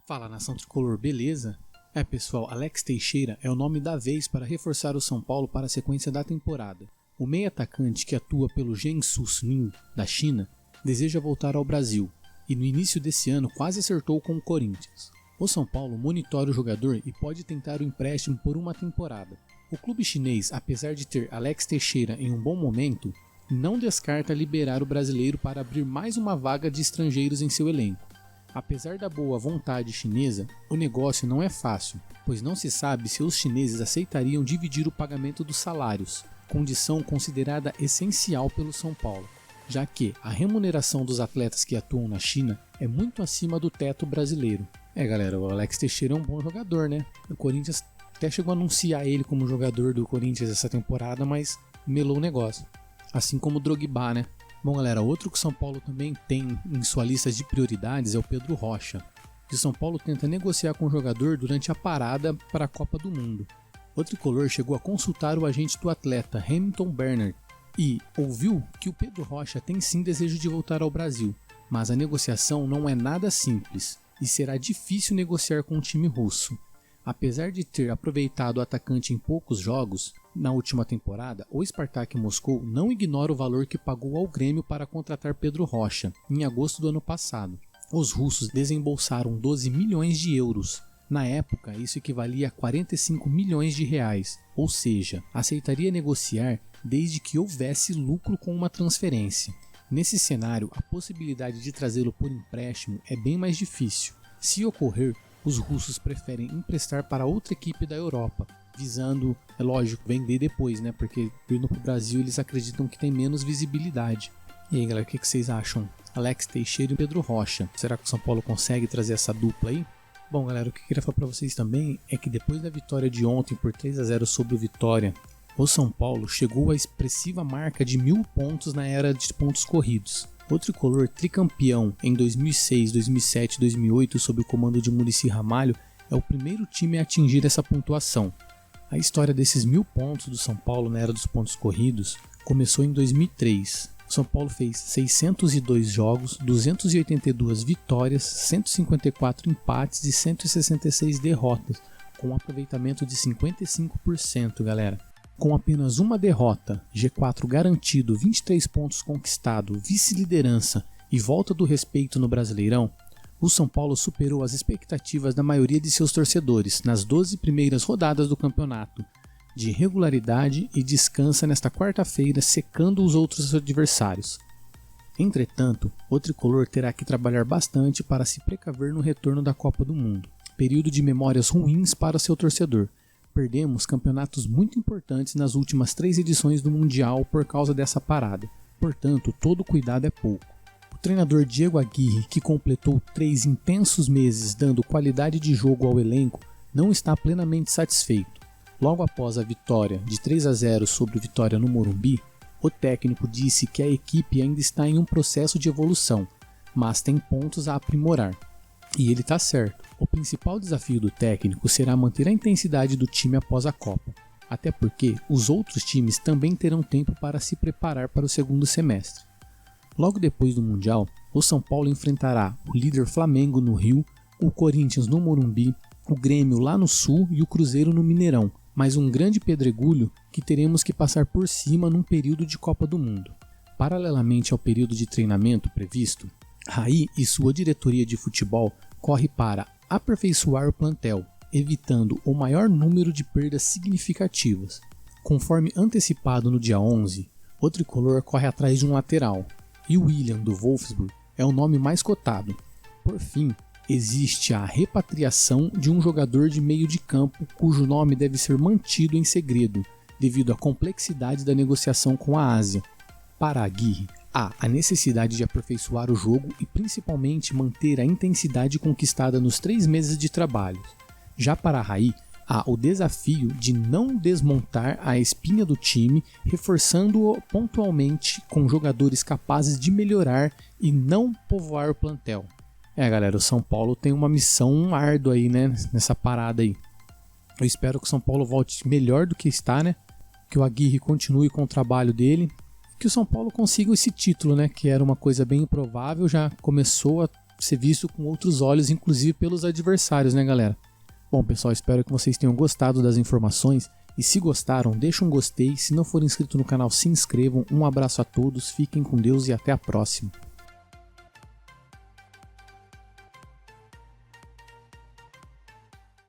Fala, nação tricolor, beleza? Pessoal, Alex Teixeira é o nome da vez para reforçar o São Paulo para a sequência da temporada. O meio atacante que atua pelo Jiangsu Suning da China deseja voltar ao Brasil e no início desse ano quase acertou com o Corinthians. O São Paulo monitora o jogador e pode tentar o empréstimo por uma temporada. O clube chinês, apesar de ter Alex Teixeira em um bom momento, não descarta liberar o brasileiro para abrir mais uma vaga de estrangeiros em seu elenco. Apesar da boa vontade chinesa, o negócio não é fácil, pois não se sabe se os chineses aceitariam dividir o pagamento dos salários, condição considerada essencial pelo São Paulo, já que a remuneração dos atletas que atuam na China é muito acima do teto brasileiro. Galera, o Alex Teixeira é um bom jogador, né? O Corinthians até chegou a anunciar ele como jogador do Corinthians essa temporada, mas melou o negócio. Assim como o Drogba, né? Bom, galera, outro que o São Paulo também tem em sua lista de prioridades é o Pedro Rocha. O São Paulo tenta negociar com o jogador durante a parada para a Copa do Mundo. O tricolor chegou a consultar o agente do atleta, Hamilton Bernard, e ouviu que o Pedro Rocha tem sim desejo de voltar ao Brasil, mas a negociação não é nada simples e será difícil negociar com o time russo. Apesar de ter aproveitado o atacante em poucos jogos, na última temporada, o Spartak Moscou não ignora o valor que pagou ao Grêmio para contratar Pedro Rocha, em agosto do ano passado. Os russos desembolsaram 12 milhões de euros. Na época, isso equivalia a 45 milhões de reais, ou seja, aceitaria negociar desde que houvesse lucro com uma transferência. Nesse cenário, a possibilidade de trazê-lo por empréstimo é bem mais difícil. Se ocorrer, os russos preferem emprestar para outra equipe da Europa, visando, é lógico, vender depois, né? Porque vindo para o Brasil eles acreditam que tem menos visibilidade. E aí, galera, o que vocês acham? Alex Teixeira e Pedro Rocha. Será que o São Paulo consegue trazer essa dupla aí? Bom, galera, o que eu queria falar para vocês também é que depois da vitória de ontem por 3-0 sobre o Vitória, o São Paulo chegou à expressiva marca de 1.000 pontos na era de pontos corridos. O tricolor tricampeão em 2006, 2007 e 2008 sob o comando de Muricy Ramalho é o primeiro time a atingir essa pontuação. A história desses 1.000 pontos do São Paulo na era dos pontos corridos começou em 2003. O São Paulo fez 602 jogos, 282 vitórias, 154 empates e 166 derrotas, com um aproveitamento de 55%, galera. Com apenas uma derrota, G4 garantido, 23 pontos conquistados, vice-liderança e volta do respeito no Brasileirão, o São Paulo superou as expectativas da maioria de seus torcedores nas 12 primeiras rodadas do campeonato, de regularidade e descansa nesta quarta-feira secando os outros adversários. Entretanto, o tricolor terá que trabalhar bastante para se precaver no retorno da Copa do Mundo, período de memórias ruins para seu torcedor. Perdemos campeonatos muito importantes nas últimas 3 edições do Mundial por causa dessa parada, portanto todo cuidado é pouco. O treinador Diego Aguirre, que completou 3 intensos meses dando qualidade de jogo ao elenco, não está plenamente satisfeito. Logo após a vitória de 3-0 sobre o Vitória no Morumbi, o técnico disse que a equipe ainda está em um processo de evolução, mas tem pontos a aprimorar. E ele está certo. O principal desafio do técnico será manter a intensidade do time após a Copa, até porque os outros times também terão tempo para se preparar para o segundo semestre. Logo depois do Mundial, o São Paulo enfrentará o líder Flamengo no Rio, o Corinthians no Morumbi, o Grêmio lá no Sul e o Cruzeiro no Mineirão, mais um grande pedregulho que teremos que passar por cima num período de Copa do Mundo. Paralelamente ao período de treinamento previsto, Raí e sua diretoria de futebol corre para aperfeiçoar o plantel, evitando o maior número de perdas significativas. Conforme antecipado no dia 11, o tricolor corre atrás de um lateral, e o William do Wolfsburg é o nome mais cotado. Por fim, existe a repatriação de um jogador de meio de campo cujo nome deve ser mantido em segredo, devido à complexidade da negociação com a Ásia. Para Aguirre, há a necessidade de aperfeiçoar o jogo e principalmente manter a intensidade conquistada nos 3 meses de trabalho. Já para Raí, há o desafio de não desmontar a espinha do time, reforçando-o pontualmente com jogadores capazes de melhorar e não povoar o plantel. Galera, o São Paulo tem uma missão árdua aí, né, nessa parada aí. Eu espero que o São Paulo volte melhor do que está, né, que o Aguirre continue com o trabalho dele, que o São Paulo consiga esse título, né, que era uma coisa bem improvável, já começou a ser visto com outros olhos, inclusive pelos adversários, né, galera? Bom, pessoal, espero que vocês tenham gostado das informações. E se gostaram, deixa um gostei. Se não for inscrito no canal, se inscrevam. Um abraço a todos, fiquem com Deus e até a próxima.